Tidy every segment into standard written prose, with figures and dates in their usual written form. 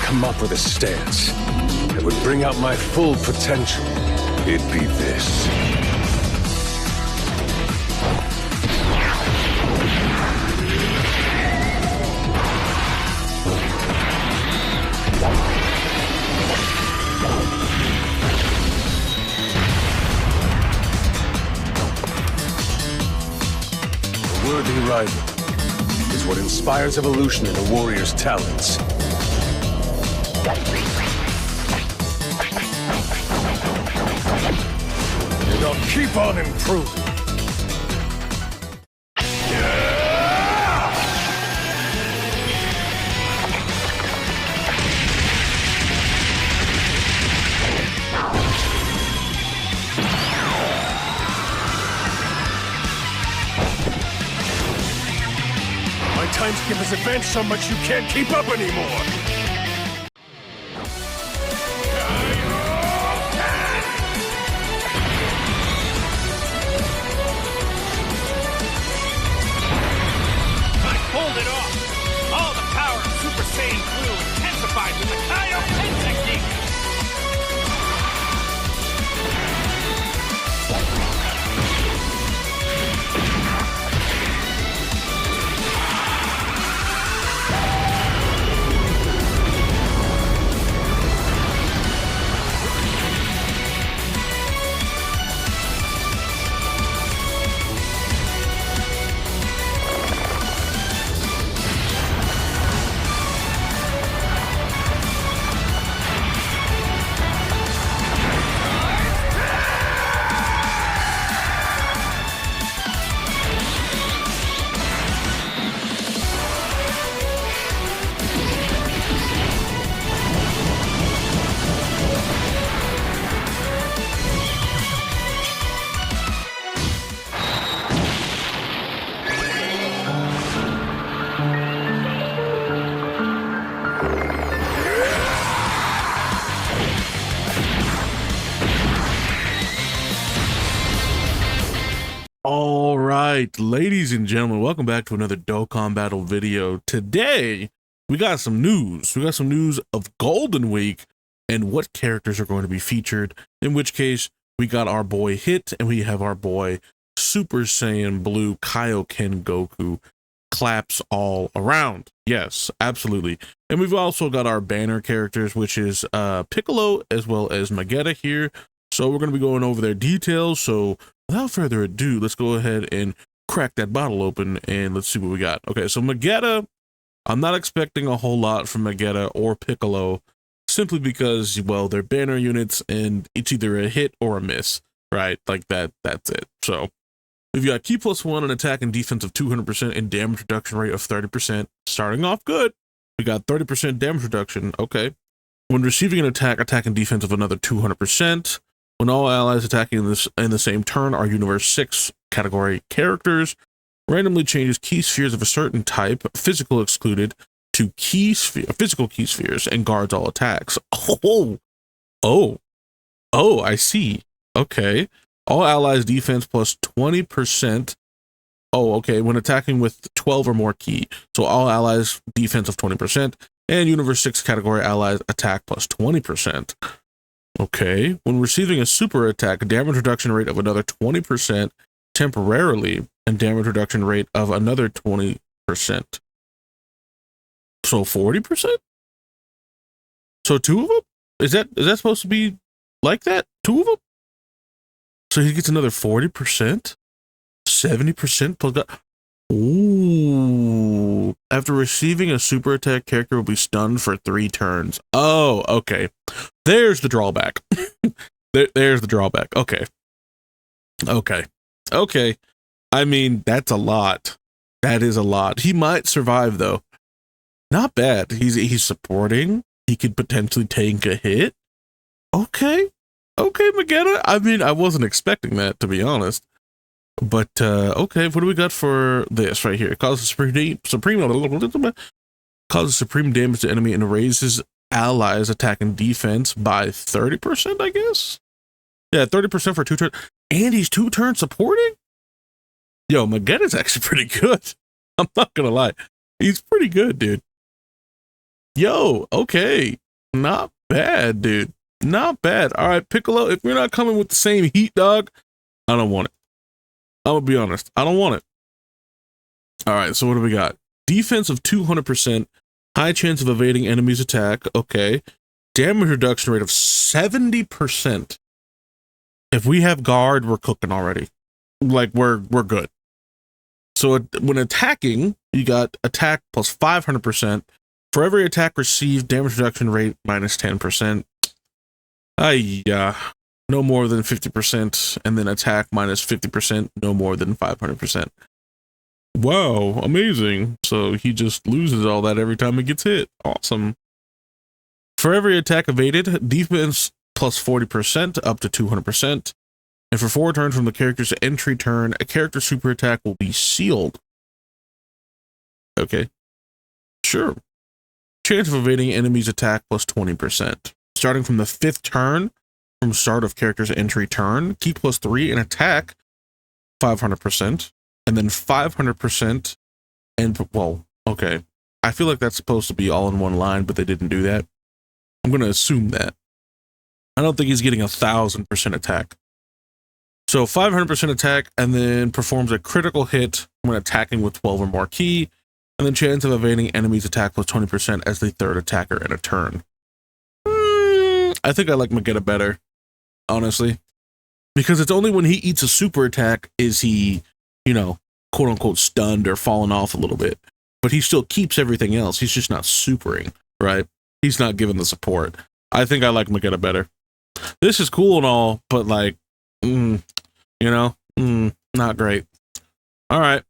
come up with a stance that would bring out my full potential, it'd be this. A worthy rival is what inspires evolution in a warrior's talents. And I'll keep on improving. My time skip has advanced so much you can't keep up anymore! I pulled it off! All the power of Super Saiyan Blue intensified with the Kaioken technique! All right, ladies and gentlemen, welcome back to another Dokkan Battle video. Today, we got some news. We got some news of Golden Week and what characters are going to be featured. In which case, we got our boy Hit and we have our boy Super Saiyan Blue Kaioken Goku. Claps all around. Yes, absolutely. And we've also got our banner characters, which is Piccolo as well as Magetta here. So we're going to be going over their details. So without further ado, let's go ahead and crack that bottle open and let's see what we got. Okay, so Magetta, I'm not expecting a whole lot from Magetta or Piccolo, simply because, well, they're banner units and it's either a hit or a miss, right? Like that's it. So we've got key +1 on attack and defense of 200% and damage reduction rate of 30%. Starting off good. We got 30% damage reduction. Okay. When receiving an attack and defense of another 200%. When all allies attacking in the same turn are Universe 6 category characters, randomly changes key spheres of a certain type, physical excluded, to physical key spheres and guards all attacks. Oh, I see. Okay. All allies defense plus 20%. Oh, okay. When attacking with 12 or more key. So all allies defense of 20% and Universe 6 category allies attack plus 20%. Okay, when receiving a super attack, damage reduction rate of another 20% temporarily, and damage reduction rate of another 20%. So 40%? So two of them? Is that supposed to be like that? Two of them? So he gets another 40%? 70% plus that? Ooh. After receiving a super attack, character will be stunned for 3 turns. Oh, okay. There's the drawback. There's the drawback. Okay. I mean, that's a lot. That is a lot. He might survive though. Not bad. He's supporting. He could potentially take a hit. Okay, Magetta. I mean, I wasn't expecting that, to be honest. But okay, what do we got for this right here? Causes supreme damage to enemy and raises allies attack and defense by 30%, I guess. Yeah, 30% for 2 turns. And he's 2 turns supporting? Yo, Magetta's actually pretty good. I'm not gonna lie. He's pretty good, dude. Yo, okay. Not bad, dude. Not bad. All right, Piccolo, if you're not coming with the same heat, dog, I don't want it. I'm gonna be honest. I don't want it. All right, so what do we got? Defense of 200%, high chance of evading enemies' attack. Okay. Damage reduction rate of 70%. If we have guard, we're cooking already. Like we're good. So when attacking, you got attack plus 500%. For every attack received, damage reduction rate minus 10%. Yeah, no more than 50%, and then attack minus 50%, no more than 500%. Wow, amazing. So he just loses all that every time he gets hit. Awesome. For every attack evaded, defense plus 40% up to 200%. And for 4 turns from the character's entry turn, a character's super attack will be sealed. Okay. Sure. Chance of evading enemy's attack plus 20%. Starting from the 5th turn, from start of character's entry turn, key plus 3 and attack 500%. And then 500%. And, well, okay. I feel like that's supposed to be all in one line, but they didn't do that. I'm going to assume that. I don't think he's getting 1,000% attack. So 500% attack, and then performs a critical hit when attacking with 12 or more key, and then chance of evading enemy's attack plus 20% as the 3rd attacker in a turn. I think I like Magetta better, honestly. Because it's only when he eats a super attack is he, you know, quote unquote stunned or fallen off a little bit. But he still keeps everything else. He's just not supering, right? He's not given the support. I think I like Magetta better. This is cool and all, but like, not great. All right.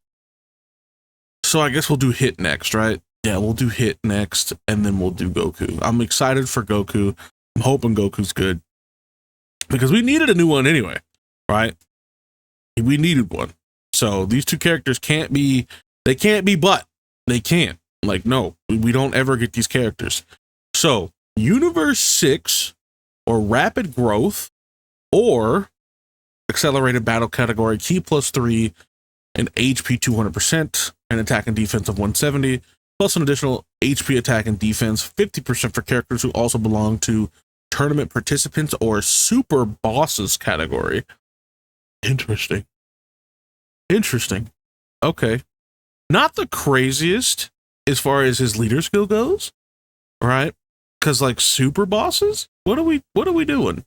So I guess we'll do Hit next, right? Yeah, we'll do Hit next, and then we'll do Goku. I'm excited for Goku. I'm hoping Goku's good. Because we needed a new one anyway, right? We needed one. So these two characters can't be They can't. Like, no, we don't ever get these characters. So, Universe 6, or Rapid Growth, or Accelerated Battle category, Key plus 3, and HP 200%, and attack and defense of 170, plus an additional HP attack and defense 50% for characters who also belong to tournament participants or super bosses category. Interesting. Okay. Not the craziest as far as his leader skill goes, right? Because like super bosses, what are we doing?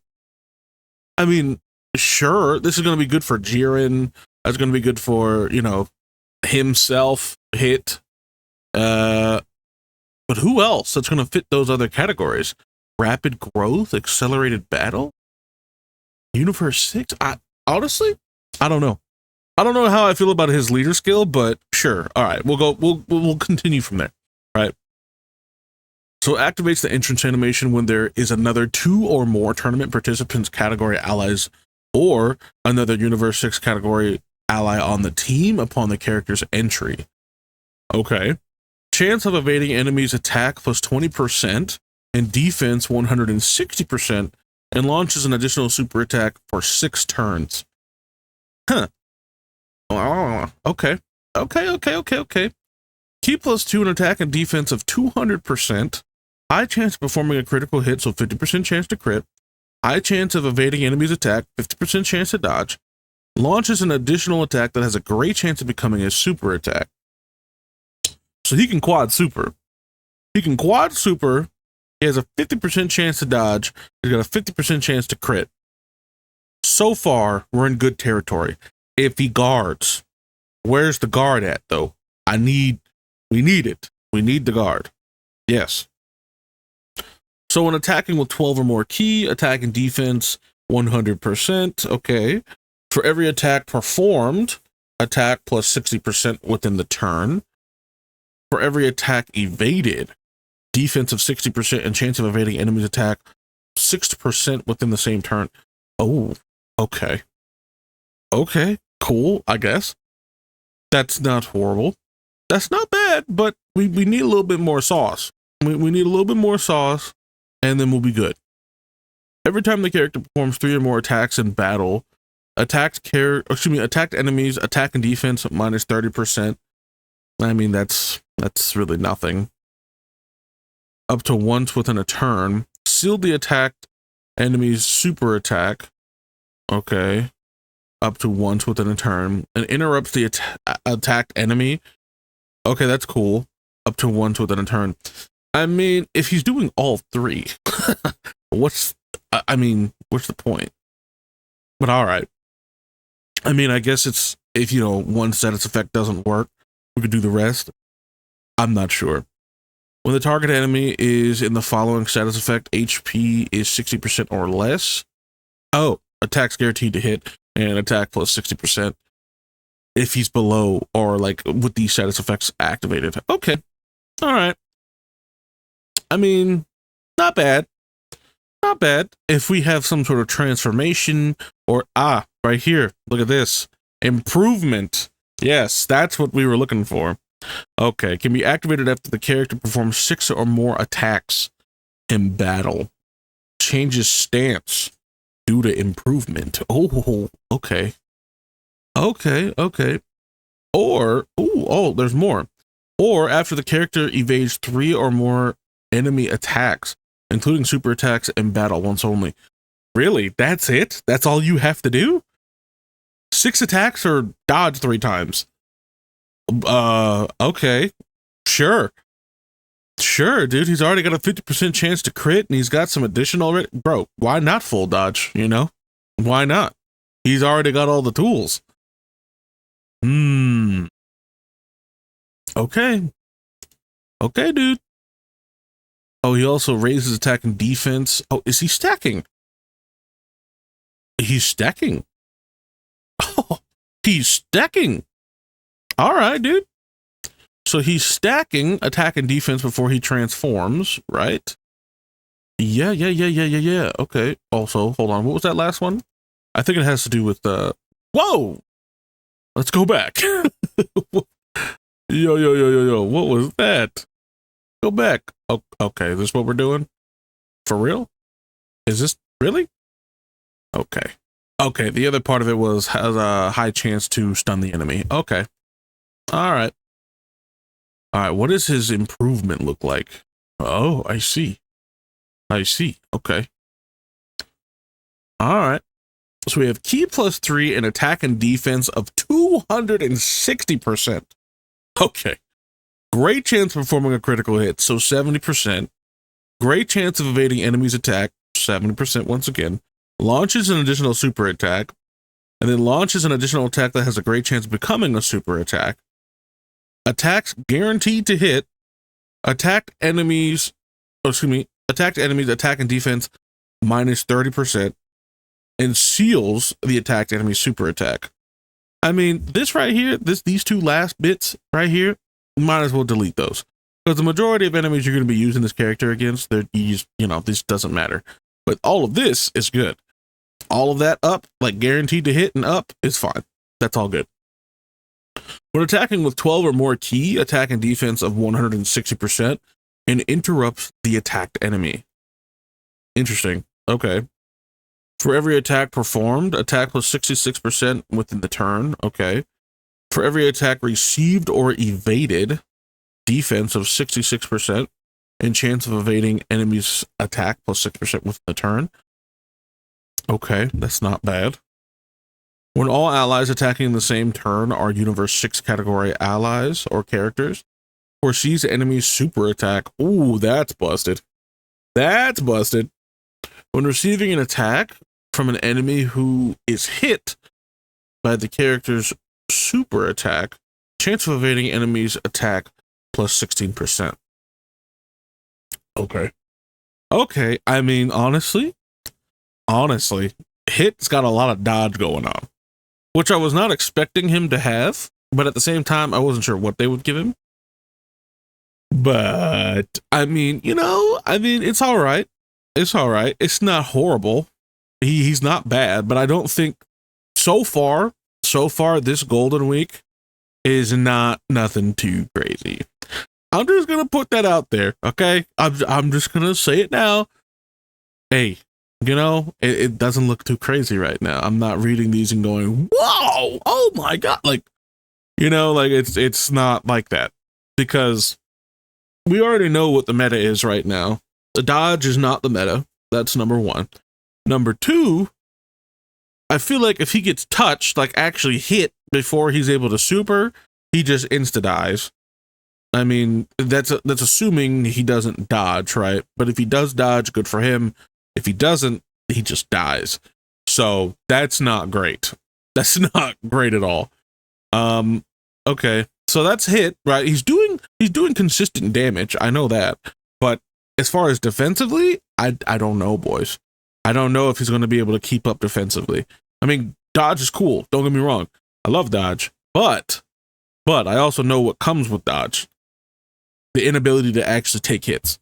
I mean, sure, this is going to be good for Jiren. That's going to be good for, himself, Hit. But who else that's going to fit those other categories? Rapid Growth, Accelerated Battle, Universe 6. Honestly, I don't know. I don't know how I feel about his leader skill, but sure. All right, we'll continue from there. Right. So it activates the entrance animation when there is another 2 or more tournament participants category allies or another Universe 6 category ally on the team upon the character's entry. Okay. Chance of evading enemies' attack plus 20% and defense 160%, and launches an additional super attack for 6 turns. Huh. Oh, okay. Key plus 2 in attack and defense of 200%. High chance of performing a critical hit, so 50% chance to crit. High chance of evading enemies' attack, 50% chance to dodge. Launches an additional attack that has a great chance of becoming a super attack. So he can quad super. He has a 50% chance to dodge. He's got a 50% chance to crit. So far, we're in good territory. If he guards, where's the guard at, though? We need it. We need the guard. Yes. So when attacking with 12 or more key, attack and defense 100%. Okay. For every attack performed, attack plus 60% within the turn. For every attack evaded, defense of 60% and chance of evading enemy's attack 6% within the same turn. Oh, okay. Okay, cool, I guess. That's not horrible. That's not bad, but we need a little bit more sauce. We need a little bit more sauce, and then we'll be good. Every time the character performs 3 or more attacks in battle, attacked enemies, attack and defense minus 30%. I mean, that's really nothing. up to once within a turn. Seal the attacked enemy's super attack. Okay. Up to once within a turn. And interrupts the attacked enemy. Okay, that's cool. Up to once within a turn. I mean, if he's doing all three, what's the point? But all right. I mean, I guess it's, if, you know, one status effect doesn't work, we could do the rest. I'm not sure. When the target enemy is in the following status effect, HP is 60% or less. Oh, attack's guaranteed to hit and attack plus 60% if he's below or like with these status effects activated. Okay. All right. I mean, not bad. Not bad. If we have some sort of transformation or, right here, look at this. Improvement. Yes, that's what we were looking for. Okay, can be activated after the character performs 6 or more attacks in battle. Changes stance due to improvement. Oh, okay. Okay. Or, there's more. Or after the character evades 3 or more enemy attacks, including super attacks in battle once only. Really? That's it? That's all you have to do? 6 attacks or dodge 3 times? Okay. Sure, dude. He's already got a 50% chance to crit and he's got some addition already. Bro, why not full dodge, you know? Why not? He's already got all the tools. Okay, dude. Oh, he also raises attack and defense. Oh, is he stacking? He's stacking. Oh, he's stacking. All right, dude. So he's stacking attack and defense before he transforms, right? Yeah. Okay. Also, hold on. What was that last one? I think it has to do with whoa! Let's go back. Yo. What was that? Go back. Oh, okay. Is this what we're doing? For real? Is this really? Okay. Okay. The other part of it was has a high chance to stun the enemy. Okay. All right. What does his improvement look like? Oh, I see. Okay. All right. So we have ki +3 and attack and defense of 260%. Okay. Great chance of performing a critical hit, so 70%. Great chance of evading enemies' attack, 70% once again. Launches an additional super attack, and then launches an additional attack that has a great chance of becoming a super attack. Attacks guaranteed to hit. Attacked enemies, attack and defense minus 30%, and seals the attacked enemy super attack. I mean, this right here, these two last bits right here, might as well delete those. Because the majority of enemies you're going to be using this character against, this doesn't matter. But all of this is good. All of that up, like guaranteed to hit and up, is fine. That's all good. When attacking with 12 or more ki, attack and defense of 160%, and interrupts the attacked enemy. Interesting. Okay. For every attack performed, attack plus 66% within the turn. Okay. For every attack received or evaded, defense of 66%, and chance of evading enemy's attack plus 6% within the turn. Okay, that's not bad. When all allies attacking in the same turn are Universe 6 category allies or characters, foresees the enemy's super attack. Ooh, that's busted. That's busted. When receiving an attack from an enemy who is hit by the character's super attack, chance of evading enemy's attack plus 16%. Okay. I mean, honestly, Hit's got a lot of dodge going on, which I was not expecting him to have, but at the same time, I wasn't sure what they would give him. But I mean, it's all right. It's not horrible. He's not bad, but I don't think so far this Golden Week is nothing too crazy. I'm just gonna put that out there, okay? I'm just gonna say it now. Hey, it doesn't look too crazy right now. I'm not reading these and going, whoa, oh my god, it's not like that, because we already know what the meta is right now. The dodge is not the meta. That's number one. Number two, I feel like if he gets touched, like actually hit before he's able to super, he just insta dies. I mean, that's assuming he doesn't dodge, right? But if he does dodge, good for him. If he doesn't, he just dies. So that's not great. That's not great at all. Okay, so that's hit, right? He's doing consistent damage. I know that, but as far as defensively, I don't know, boys. I don't know if he's going to be able to keep up defensively. I mean, dodge is cool. Don't get me wrong. I love dodge, but I also know what comes with dodge. The inability to actually take hits.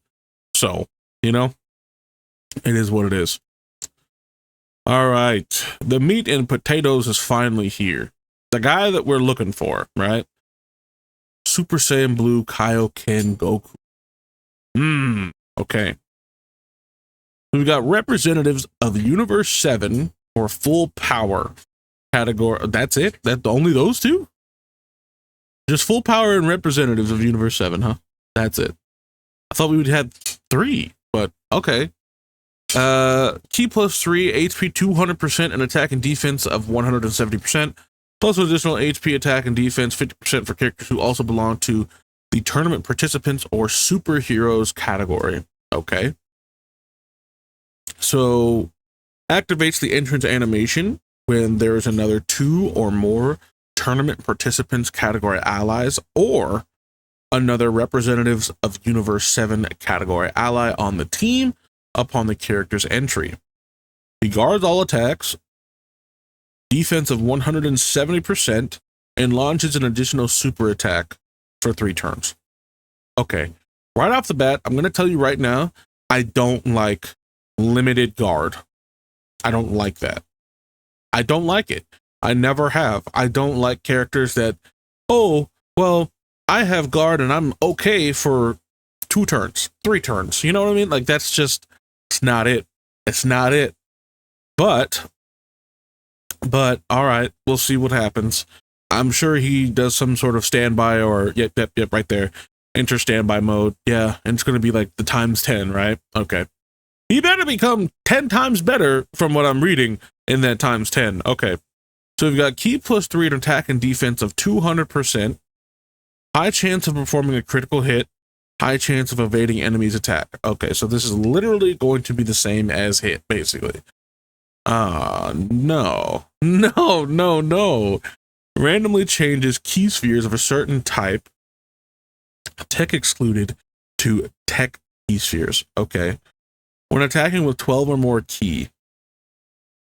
So, you know, it is what it is. All right. The meat and potatoes is finally here. The guy that we're looking for, right? Super Saiyan Blue Kaioken Goku. Okay. We've got representatives of Universe 7 or full power category. That's it? That only those two? Just full power and representatives of Universe 7, huh? That's it. I thought we would have 3, but okay. Ki plus 3, HP 200% and attack and defense of 170%, plus additional HP, attack, and defense 50% for characters who also belong to the tournament participants or superheroes category. Okay. So, activates the entrance animation when there is another 2 or more tournament participants category allies or another representatives of Universe 7 category ally on the team upon the character's entry. He guards all attacks, defense of 170%, and launches an additional super attack for 3 turns. Okay, right off the bat, I'm going to tell you right now, I don't like limited guard. I don't like that. I don't like it. I never have. I don't like characters that, oh, well, I have guard and I'm okay for 2 turns, 3 turns. You know what I mean? Like, that's just, it's not it. It's not it. But all right, we'll see what happens. I'm sure he does some sort of standby or, yep, right there. Enter standby mode. Yeah, and it's going to be like the times 10, right? Okay. He better become 10 times better from what I'm reading in that times 10. Okay. So we've got Ki plus 3 in attack and defense of 200%. High chance of performing a critical hit. High chance of evading enemy's attack. Okay, so this is literally going to be the same as hit, basically. No. Randomly changes key spheres of a certain type, tech excluded, to tech key spheres. Okay. When attacking with 12 or more ki,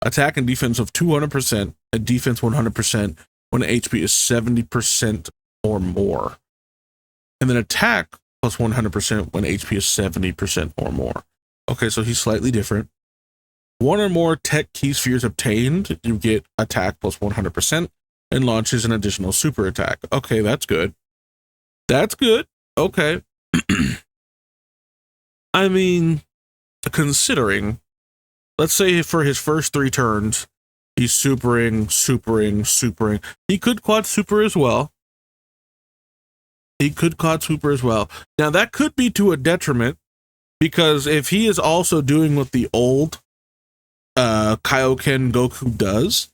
attack and defense of 200% and defense 100% when HP is 70% or more. And then attack plus 100% when HP is 70% or more. Okay, so he's slightly different. 1 or more tech key spheres obtained, you get attack plus 100% and launches an additional super attack. Okay, that's good. That's good. Okay. I mean, considering, let's say for his first 3 turns, he's supering. He could quad super as well. Now, that could be to a detriment, because if he is also doing what the old Kaioken Goku does,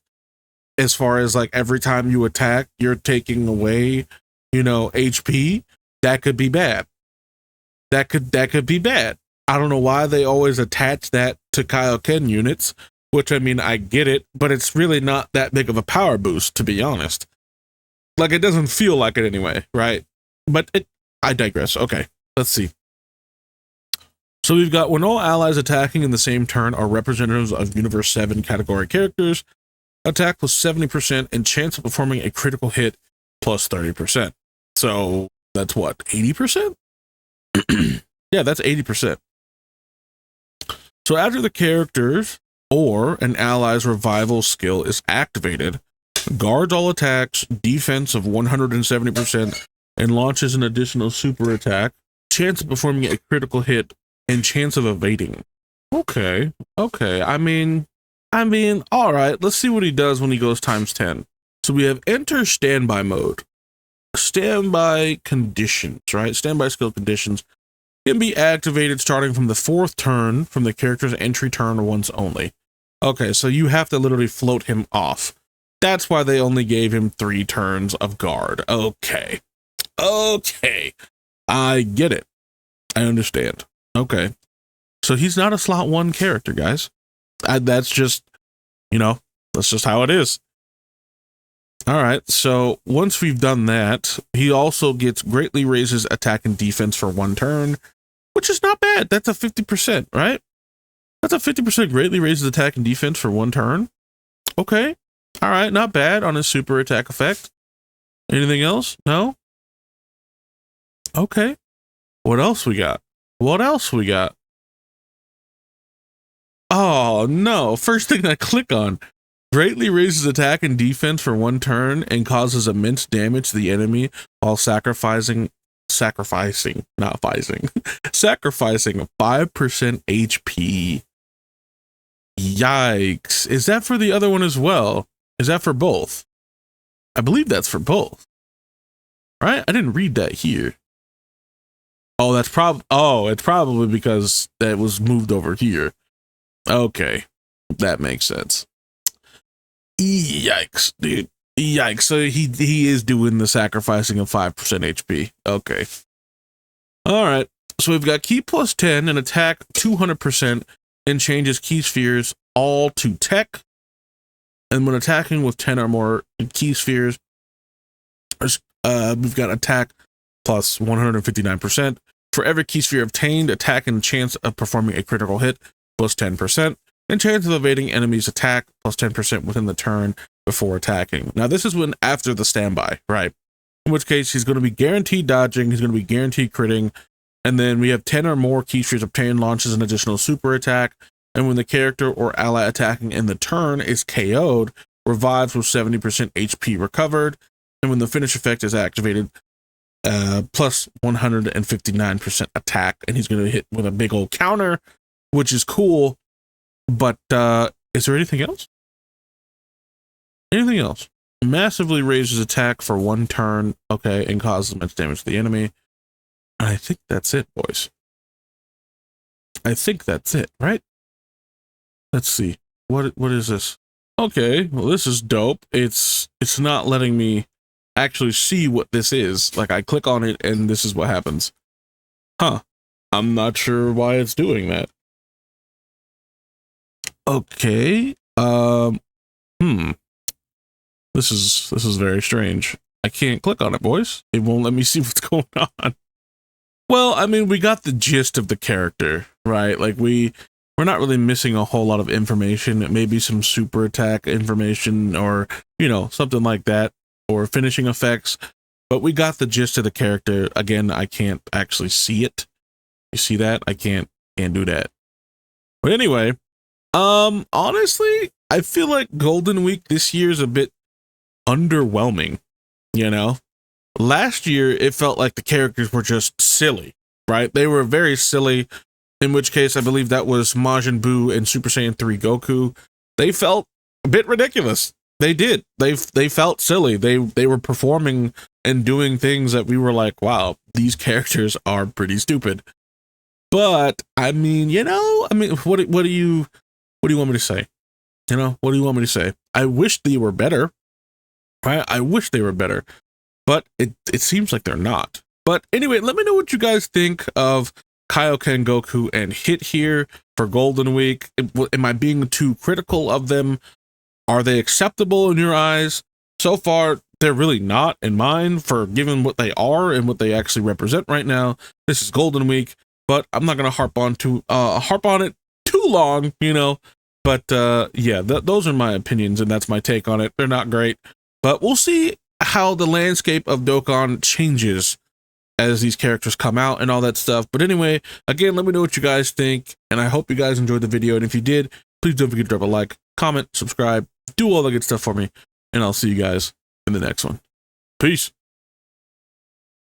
as far as like every time you attack, you're taking away, HP, that could be bad. That could be bad. I don't know why they always attach that to Kaioken units, which, I mean, I get it, but it's really not that big of a power boost, to be honest. Like, it doesn't feel like it anyway, right? But I digress. Okay, let's see. So we've got when all allies attacking in the same turn are representatives of Universe 7 category characters, attack plus 70% and chance of performing a critical hit plus 30%. So that's what, 80%? Yeah, that's 80%. So after the characters or an ally's revival skill is activated, guards all attacks, defense of 170%, and launches an additional super attack, chance of performing a critical hit, and chance of evading. Okay. I mean, all right. Let's see what he does when he goes times 10. So we have enter standby mode. standby conditions, right? Standby skill conditions can be activated starting from the 4th turn from the character's entry turn once only. Okay, so you have to literally float him off. That's why they only gave him 3 turns of guard. Okay. Okay. I get it. I understand. Okay. So he's not a slot 1 character, guys. That's just, that's just how it is. All right. So once we've done that, he also gets greatly raises attack and defense for 1 turn, which is not bad. That's a 50%, right? That's a 50% greatly raises attack and defense for 1 turn. Okay. All right. Not bad on his super attack effect. Anything else? No? Okay. What else we got? What else we got? Oh, no. First thing I click on. Greatly raises attack and defense for 1 turn and causes immense damage to the enemy while sacrificing 5% HP. Yikes. Is that for the other one as well? Is that for both? I believe that's for both. Right? I didn't read that here. Oh, it's probably because that was moved over here. Okay. That makes sense. Yikes, dude. Yikes. So he is doing the sacrificing of 5% HP. Okay. All right. So we've got key plus 10 and attack 200% and changes key spheres all to tech. And when attacking with 10 or more key spheres, we've got attack plus 159%. For every key sphere obtained, attack and chance of performing a critical hit plus 10. And chance of evading enemies' attack plus 10% within the turn before attacking. Now, this is when after the standby, right? In which case, he's going to be guaranteed dodging, he's going to be guaranteed critting, and then we have 10 or more key spheres obtained launches an additional super attack, and when the character or ally attacking in the turn is KO'd, revives with 70% HP recovered, and when the finish effect is activated, plus 159% attack, and he's going to hit with a big old counter, which is cool. But is there anything else? Anything else? Massively raises attack for 1 turn, okay, and causes immense damage to the enemy. And I think that's it, boys. I think that's it, right? Let's see. What is this? Okay, well, this is dope. It's not letting me actually see what this is. Like, I click on it and this is what happens. Huh. I'm not sure why it's doing that. Okay. This is very strange. I can't click on it, boys. It won't let me see what's going on. Well, I mean, we got the gist of the character, right? Like we're not really missing a whole lot of information. Maybe some super attack information or, something like that, or finishing effects, but we got the gist of the character. Again, I can't actually see it. You see that? I can't do that. But anyway, honestly, I feel like Golden Week this year is a bit underwhelming, Last year, it felt like the characters were just silly, right? They were very silly, in which case I believe that was Majin Buu and Super Saiyan 3 Goku. They felt a bit ridiculous. They did. They felt silly. They were performing and doing things that we were like, wow, these characters are pretty stupid. But I mean, what do you want me to say? What do you want me to say? I wish they were better. Right? I wish they were better. But it seems like they're not. But anyway, let me know what you guys think of Kaioken, Goku, and Hit here for Golden Week. Am I being too critical of them? Are they acceptable in your eyes? So far, they're really not in mine, for given what they are and what they actually represent right now. This is Golden Week, but I'm not going to harp on it too long, But yeah, those are my opinions, and that's my take on it. They're not great, but we'll see how the landscape of Dokkan changes as these characters come out and all that stuff. But anyway, again, let me know what you guys think, and I hope you guys enjoyed the video. And if you did, please don't forget to drop a like, comment, subscribe, do all the good stuff for me, and I'll see you guys in the next one. Peace.